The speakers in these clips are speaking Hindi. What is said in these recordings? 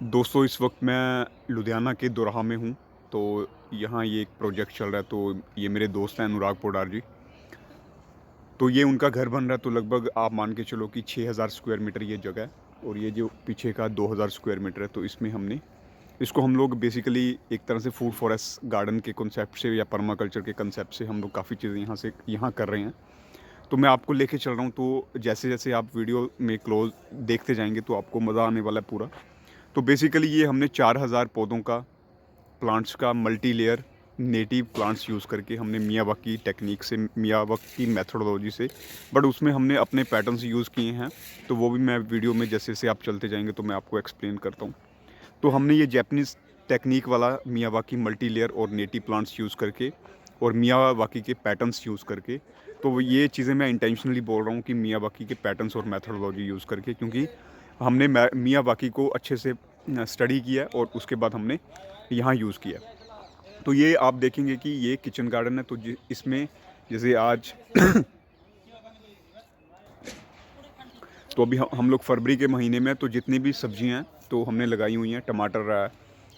दोस्तों इस वक्त मैं लुधियाना के दोराहा में हूँ। तो यहाँ ये एक प्रोजेक्ट चल रहा है। तो ये मेरे दोस्त हैं अनुराग पोडार जी। तो ये उनका घर बन रहा है। तो लगभग आप मान के चलो कि 6000 स्क्वायर मीटर ये जगह है। और ये जो पीछे का 2000 स्क्वायर मीटर है। तो इसमें हमने इसको हम लोग बेसिकली एक तरह से फूड फॉरेस्ट गार्डन के कॉन्सेप्ट से या पर्माकल्चर के कंसेप्ट से हम लोग काफ़ी चीज़ें यहाँ कर रहे हैं। तो मैं आपको लेके चल रहा हूँ। तो जैसे जैसे आप वीडियो में क्लोज देखते जाएंगे तो आपको मज़ा आने वाला है पूरा। तो बेसिकली ये हमने 4000 पौधों का प्लांट्स का multi layer native plants use करके हमने मियावाकी टेक्निक से मियावाकी मेथोडोलॉजी से बट उसमें हमने अपने पैटर्न्स यूज़ किए हैं। तो वो भी मैं वीडियो में जैसे जैसे आप चलते जाएंगे तो मैं आपको एक्सप्लेन करता हूँ। तो हमने ये जैपनीज़ टेक्निक वाला मियावाकी मल्टी लेयर और नेटिव प्लांट्स यूज़ करके और मियावाकी के पैटर्न्स यूज़ करके। तो ये चीज़ें मैं इंटेंशनली बोल रहा हूँ कि मियावाकी के पैटर्न्स और मेथोडोलॉजी यूज़ करके, क्योंकि हमने मियावाकी को अच्छे से स्टडी किया है और उसके बाद हमने यहाँ यूज़ किया। तो ये आप देखेंगे कि ये किचन गार्डन है। तो इसमें जैसे आज तो अभी हम लोग फरवरी के महीने में तो जितनी भी सब्जियां हैं तो हमने लगाई हुई हैं। टमाटर है,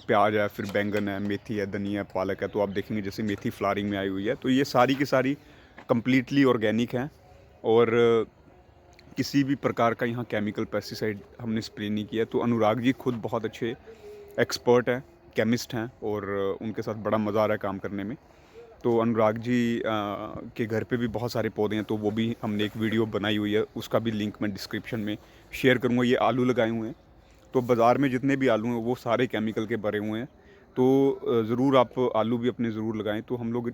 प्याज है, फिर बैंगन है, मेथी है, धनिया है, पालक है। तो आप देखेंगे जैसे मेथी फ्लावरिंग में आई हुई है। तो ये सारी की सारी कम्प्लीटली ऑर्गेनिक हैं। और किसी भी प्रकार का यहाँ केमिकल पेस्टिसाइड हमने स्प्रे नहीं किया। तो अनुराग जी खुद बहुत अच्छे एक्सपर्ट हैं, केमिस्ट हैं और उनके साथ बड़ा मज़ा आ रहा है काम करने में। तो अनुराग जी के घर पे भी बहुत सारे पौधे हैं। तो वो भी हमने एक वीडियो बनाई हुई है, उसका भी लिंक मैं डिस्क्रिप्शन में शेयर करूँगा। ये आलू लगाए हुए हैं। तो बाज़ार में जितने भी आलू हैं वो सारे केमिकल के भरे हुए हैं। तो ज़रूर आप आलू भी अपने ज़रूर लगाएं। तो हम लोग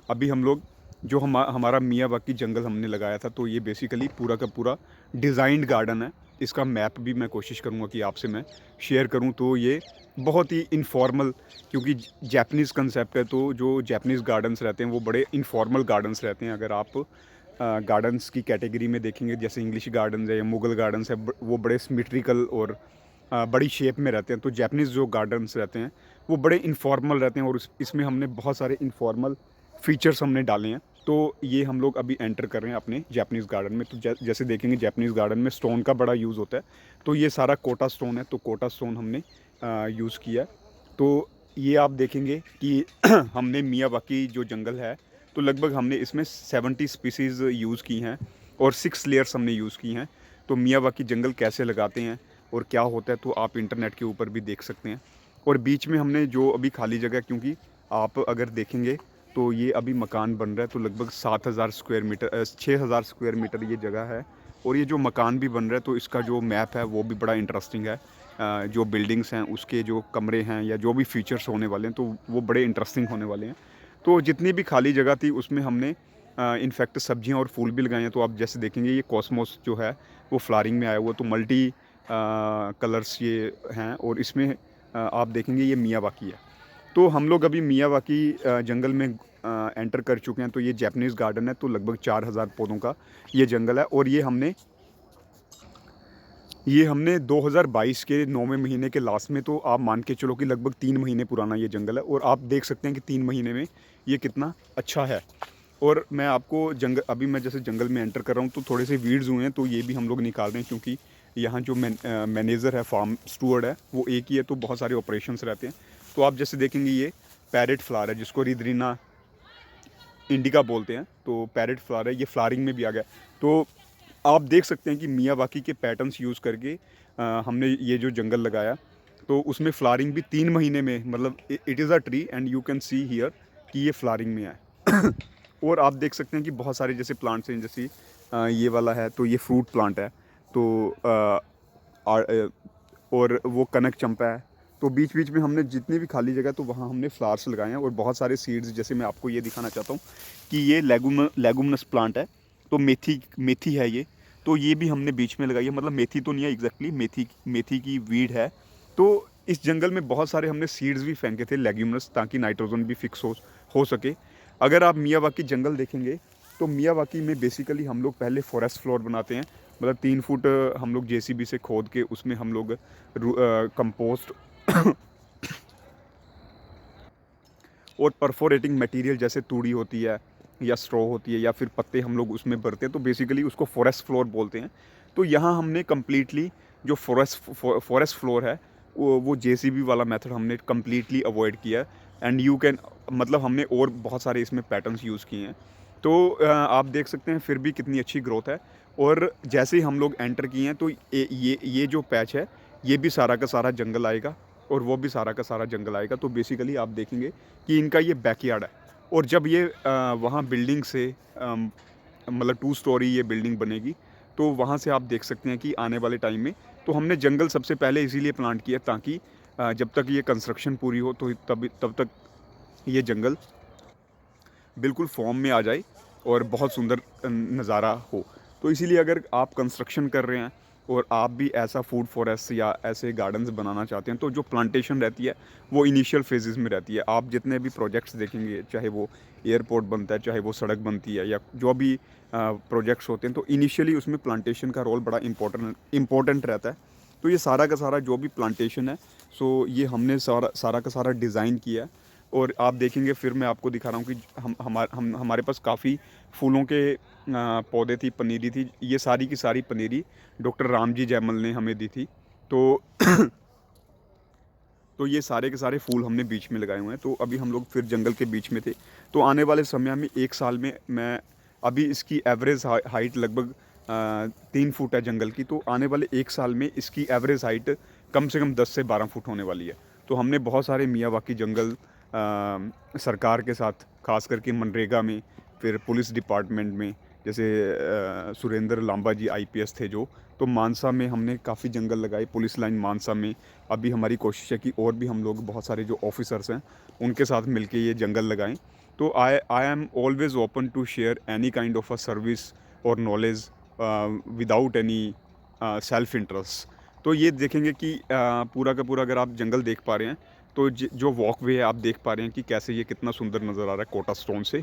अभी हम लोग जो हमारा मियावाकी जंगल हमने लगाया था, तो ये बेसिकली पूरा का पूरा डिज़ाइंड गार्डन है। इसका मैप भी मैं कोशिश करूँगा कि आपसे मैं शेयर करूँ। तो ये बहुत ही इनफॉर्मल, क्योंकि जैपनीज़ कंसेप्ट है। तो जो जैपनीज़ गार्डन्स रहते हैं वो बड़े इनफॉर्मल गार्डन्स रहते हैं। अगर आप गार्डन्स की कैटेगरी में देखेंगे, जैसे इंग्लिश गार्डन्स है या मुगल गार्डन्स है, वो बड़े सिमेट्रिकल और बड़ी शेप में रहते हैं। तो जैपनीज़ जो गार्डन्स रहते हैं वो बड़े इनफॉर्मल रहते हैं। और इसमें हमने बहुत सारे इनफॉर्मल फीचर्स हमने डाले हैं। तो ये हम लोग अभी एंटर कर रहे हैं अपने जैपनीज़ गार्डन में। तो जैसे देखेंगे जैपनीज़ गार्डन में स्टोन का बड़ा यूज़ होता है। तो ये सारा कोटा स्टोन है। तो कोटा स्टोन हमने यूज़ किया। तो ये आप देखेंगे कि हमने मियावाकी जो जंगल है, तो लगभग हमने इसमें 70 स्पीसीज़ यूज़ की हैं और 6 लेयर्स हमने यूज़ की हैं। तो मियावाकी जंगल कैसे लगाते हैं और क्या होता है तो आप इंटरनेट के ऊपर भी देख सकते हैं। और बीच में हमने जो अभी खाली जगह, क्योंकि आप अगर देखेंगे तो ये अभी मकान बन रहा है। तो लगभग 7000 स्क्वायर मीटर 6000 स्क्वायर मीटर ये जगह है। और ये जो मकान भी बन रहा है तो इसका जो मैप है वो भी बड़ा इंटरेस्टिंग है। जो बिल्डिंग्स हैं उसके जो कमरे हैं या जो भी फीचर्स होने वाले हैं तो वो बड़े इंटरेस्टिंग होने वाले हैं। तो जितनी भी खाली जगह थी उसमें हमने इनफैक्ट सब्जियां और फूल भी लगाए हैं। तो आप जैसे देखेंगे ये कॉस्मोस जो है वो फ्लावरिंग में आया हुआ। तो मल्टी कलर्स ये हैं। और इसमें आप देखेंगे ये मियावाकी है। तो हम लोग अभी मियावाकी जंगल में एंटर कर चुके हैं। तो ये जैपनीज़ गार्डन है। तो लगभग 4000 पौधों का ये जंगल है। और ये हमने 2022 के 9वें महीने के लास्ट में, तो आप मान के चलो कि लगभग 3 महीने पुराना ये जंगल है। और आप देख सकते हैं कि 3 महीने में ये कितना अच्छा है। और मैं आपको अभी मैं जैसे जंगल में एंटर कर रहा हूँ तो थोड़े से वीड्स हुए हैं। तो ये भी हम लोग निकाल रहे हैं, क्योंकि यहाँ जो मैनेजर है, फार्म स्टूअर्ड है, वो एक ही है। तो बहुत सारे ऑपरेशंस रहते हैं। तो आप जैसे देखेंगे ये पैरेट फ्लावर है, जिसको रिदरीना इंडिका बोलते हैं। तो पैरेट फ्लावर है, ये फ्लावरिंग में भी आ गया। तो आप देख सकते हैं कि मियावाकी के पैटर्न्स यूज़ करके हमने ये जो जंगल लगाया। तो उसमें फ्लावरिंग भी 3 महीने में, मतलब it is a tree and you can see here कि ये फ्लावरिंग में है। और आप देख सकते हैं कि बहुत सारे जैसे प्लांट्स हैं, जैसे ये वाला है तो ये फ्रूट प्लांट है। तो और वो कनक चंपा है। तो बीच बीच में हमने जितनी भी खाली जगह तो वहाँ हमने फ्लावर्स लगाए हैं और बहुत सारे सीड्स। जैसे मैं आपको ये दिखाना चाहता हूँ कि ये लेगुमनस प्लांट है। तो मेथी मेथी है ये। तो ये भी हमने बीच में लगाई है। मतलब मेथी तो नहीं है एग्जैक्टली, मेथी की वीड है। तो इस जंगल में बहुत सारे हमने सीड्स भी फेंके थे लेग्यूमनस, ताकि नाइट्रोजन भी फिक्स हो सके। अगर आप मियावाकी जंगल देखेंगे तो मियावाकी में बेसिकली हम लोग पहले फॉरेस्ट फ्लोर बनाते हैं। मतलब 3 फुट हम लोग जेसीबी से खोद के उसमें हम लोग कंपोस्ट और परफोरेटिंग मटेरियल जैसे तूड़ी होती है या स्ट्रॉ होती है या फिर पत्ते हम लोग उसमें भरते हैं। तो बेसिकली उसको फॉरेस्ट फ्लोर बोलते हैं। तो यहाँ हमने कम्प्लीटली जो फॉरेस्ट फ्लोर है वो जेसीबी वाला मेथड हमने कम्प्लीटली अवॉइड किया है। एंड यू कैन मतलब हमने और बहुत सारे इसमें पैटर्न्स यूज़ किए हैं। तो आप देख सकते हैं फिर भी कितनी अच्छी ग्रोथ है। और जैसे ही हम लोग एंटर किए हैं तो ये जो पैच है ये भी सारा का सारा जंगल आएगा और वो भी सारा का सारा जंगल आएगा। तो बेसिकली आप देखेंगे कि इनका ये बैकयार्ड है। और जब ये वहाँ बिल्डिंग से मतलब 2 स्टोरी ये बिल्डिंग बनेगी तो वहाँ से आप देख सकते हैं कि आने वाले टाइम में तो हमने जंगल सबसे पहले इसीलिए प्लांट किया ताकि जब तक ये कंस्ट्रक्शन पूरी हो तो तब तक ये जंगल बिल्कुल फॉर्म में आ जाए और बहुत सुंदर नज़ारा हो। तो इसीलिए अगर आप कंस्ट्रक्शन कर रहे हैं और आप भी ऐसा फूड फॉरेस्ट या ऐसे गार्डन्स बनाना चाहते हैं तो जो प्लांटेशन रहती है वो इनिशियल फेजेस में रहती है। आप जितने भी प्रोजेक्ट्स देखेंगे, चाहे वो एयरपोर्ट बनता है, चाहे वो सड़क बनती है या जो भी प्रोजेक्ट्स होते हैं, तो इनिशियली उसमें प्लांटेशन का रोल बड़ा इम्पोर्टेंट रहता है। तो ये सारा का सारा जो भी प्लांटेशन है सो ये हमने सारा का सारा डिज़ाइन किया है। और आप देखेंगे फिर मैं आपको दिखा रहा हूँ कि हमारे पास काफ़ी फूलों के पौधे थी, पनीरी थी। ये सारी की सारी पनीरी डॉक्टर रामजी जयमल ने हमें दी थी। तो तो ये सारे के सारे फूल हमने बीच में लगाए हुए हैं। तो अभी हम लोग फिर जंगल के बीच में थे। तो आने वाले समय में 1 साल में मैं अभी इसकी एवरेज हाइट लगभग 3 फुट है जंगल की। तो आने वाले 1 साल में इसकी एवरेज हाइट कम से कम 10 से 12 फुट होने वाली है। तो हमने बहुत सारे मियावाकी जंगल सरकार के साथ, खास करके मनरेगा में, फिर पुलिस डिपार्टमेंट में, जैसे सुरेंद्र लांबा जी आईपीएस थे जो, तो मानसा में हमने काफ़ी जंगल लगाए, पुलिस लाइन मानसा में। अभी हमारी कोशिश है कि और भी हम लोग बहुत सारे जो ऑफिसर्स हैं उनके साथ मिलके ये जंगल लगाएं। तो I am always open to share any kind of a service और knowledge without any self interest. तो ये देखेंगे कि पूरा का पूरा अगर आप जंगल देख पा रहे हैं तो जो वॉकवे है आप देख पा रहे हैं कि कैसे ये कितना सुंदर नज़र आ रहा है कोटा स्टोन से।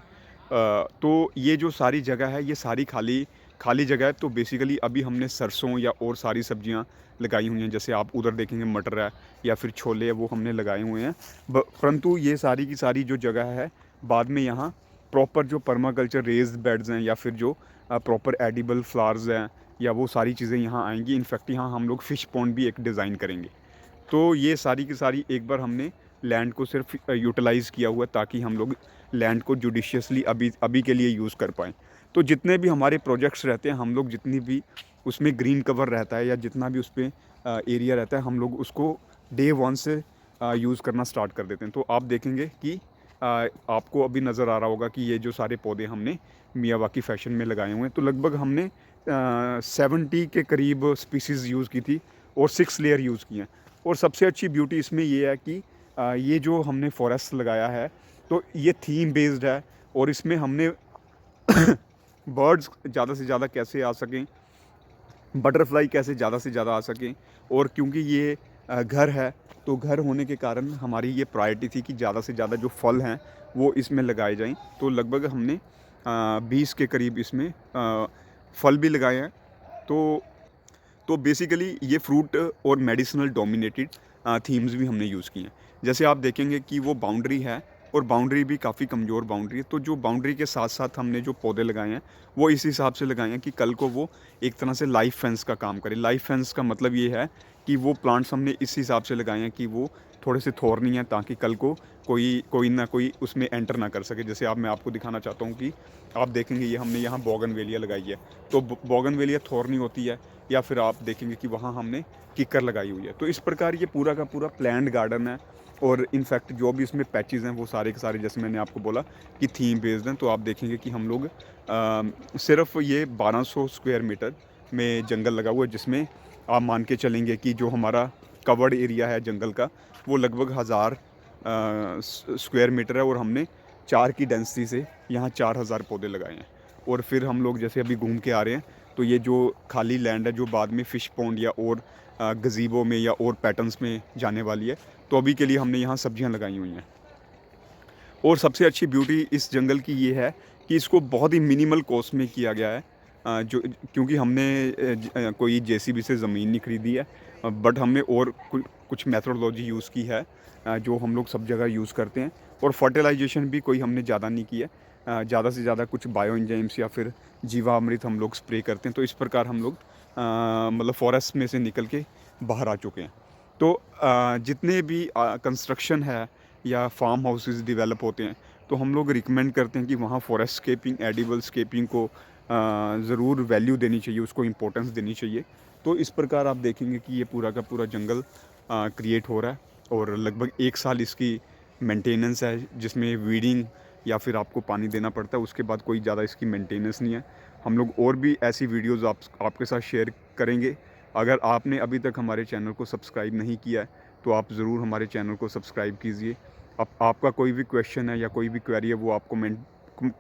तो ये जो सारी जगह है ये सारी खाली जगह है। तो बेसिकली अभी हमने सरसों या और सारी सब्जियां लगाई हुई हैं। जैसे आप उधर देखेंगे मटर है या फिर छोले है, वो हमने लगाए हुए हैं। परंतु ये सारी की सारी जो जगह है बाद में यहाँ प्रॉपर जो पर्माकल्चर रेज्ड बेड्स हैं या फिर जो प्रॉपर एडिबल फ्लावर्स हैं या वो सारी चीज़ें यहाँ आएंगी। इनफैक्ट यहाँ हम लोग फ़िश पॉन्ड भी एक डिज़ाइन करेंगे। तो ये सारी की सारी एक बार हमने लैंड को सिर्फ यूटिलाइज़ किया हुआ है ताकि हम लोग लैंड को जुडिशियसली अभी के लिए यूज़ कर पाएँ। तो जितने भी हमारे प्रोजेक्ट्स रहते हैं, हम लोग जितनी भी उसमें ग्रीन कवर रहता है या जितना भी उस पर एरिया रहता है, हम लोग उसको डे 1 से यूज़ करना स्टार्ट कर देते हैं। तो आप देखेंगे कि आपको अभी नज़र आ रहा होगा कि ये जो सारे पौधे हमने मियावाकी फ़ैशन में लगाए हुए हैं। तो लगभग हमने 70 के करीब स्पीसीज़ यूज़ की थी और 6 लेयर यूज़ किए हैं। और सबसे अच्छी ब्यूटी इसमें ये है कि ये जो हमने फॉरेस्ट लगाया है तो ये थीम बेस्ड है और इसमें हमने बर्ड्स ज़्यादा से ज़्यादा कैसे आ सकें, बटरफ्लाई कैसे ज़्यादा से ज़्यादा आ सकें। और क्योंकि ये घर है तो घर होने के कारण हमारी ये प्रायोरिटी थी कि ज़्यादा से ज़्यादा जो फल हैं वो इसमें लगाए जाएं। तो लगभग हमने 20 के करीब इसमें फल भी लगाए हैं। तो बेसिकली ये फ्रूट और मेडिसिनल डोमिनेटेड थीम्स भी हमने यूज़ किए हैं। जैसे आप देखेंगे कि वो बाउंड्री है और बाउंड्री भी काफ़ी कमज़ोर बाउंड्री है। तो जो बाउंड्री के साथ साथ हमने जो पौधे लगाए हैं वो इस हिसाब से लगाए हैं कि कल को वो एक तरह से लाइफ फेंस का काम करे। लाइफ फेंस का मतलब ये है कि वो प्लांट्स हमने इस हिसाब से लगाए हैं कि वो थोड़े से थोरनी हैं ताकि कल को कोई ना कोई उसमें एंटर ना कर सके। जैसे मैं आपको दिखाना चाहता हूँ कि आप देखेंगे ये हमने यहाँ बोगनवेलिया लगाई है। तो बोगनवेलिया थोरनी होती है या फिर आप देखेंगे कि वहाँ हमने किक्कर लगाई हुई है। तो इस प्रकार ये पूरा का पूरा प्लान्ड गार्डन है। और इनफैक्ट जो भी इसमें पैचेस हैं वो सारे के सारे जैसे मैंने आपको बोला कि थीम बेस्ड हैं। तो आप देखेंगे कि हम लोग सिर्फ ये 1200 स्क्वायर मीटर में जंगल लगा हुआ है, जिसमें आप मान के चलेंगे कि जो हमारा कवर्ड एरिया है जंगल का वो लगभग 1000 स्क्वायर मीटर है। और हमने 4 की डेंसिटी से यहाँ 4000 पौधे लगाए हैं। और फिर हम लोग जैसे अभी घूम के आ रहे हैं तो ये जो खाली लैंड है जो बाद में फ़िश पॉन्ड या और गज़ीबो में या और पैटर्न्स में जाने वाली है, तो अभी के लिए हमने यहाँ सब्जियाँ लगाई हुई हैं। और सबसे अच्छी ब्यूटी इस जंगल की ये है कि इसको बहुत ही मिनिमल कॉस्ट में किया गया है। जो क्योंकि हमने कोई जेसीबी से ज़मीन नहीं खरीदी है, बट हमने और कुछ मेथोडोलॉजी यूज़ की है जो हम लोग सब जगह यूज़ करते हैं। और फर्टिलाइजेशन भी कोई हमने ज़्यादा नहीं किया, ज़्यादा से ज़्यादा कुछ बायो एंजाइम्स या फिर जीवामृत हम लोग स्प्रे करते हैं। तो इस प्रकार हम लोग मतलब फॉरेस्ट में से निकल के बाहर आ चुके हैं। तो जितने भी कंस्ट्रक्शन है या फार्म हाउसेस डेवलप होते हैं, तो हम लोग रिकमेंड करते हैं कि वहाँ फॉरेस्ट स्केपिंग, एडिबल स्केपिंग को ज़रूर वैल्यू देनी चाहिए, उसको इम्पोर्टेंस देनी चाहिए। तो इस प्रकार आप देखेंगे कि ये पूरा का पूरा जंगल क्रिएट हो रहा है और लगभग 1 साल इसकी मेंटेनेंस है, जिसमें वीडिंग या फिर आपको पानी देना पड़ता है। उसके बाद कोई ज़्यादा इसकी मेंटेनेंस नहीं है। हम लोग और भी ऐसी वीडियोज़ आपके साथ शेयर करेंगे। अगर आपने अभी तक हमारे चैनल को सब्सक्राइब नहीं किया है, तो आप ज़रूर हमारे चैनल को सब्सक्राइब कीजिए। आपका कोई भी क्वेश्चन है या कोई भी क्वेरी है, वो आप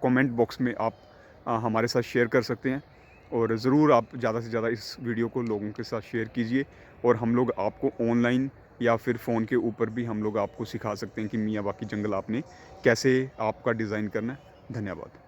कमेंट बॉक्स में आप हमारे साथ शेयर कर सकते हैं। और ज़रूर आप ज़्यादा से ज़्यादा इस वीडियो को लोगों के साथ शेयर कीजिए। और हम लोग आपको ऑनलाइन या फिर फ़ोन के ऊपर भी हम लोग आपको सिखा सकते हैं कि मियावाकी जंगल आपने कैसे आपका डिज़ाइन करना है। धन्यवाद।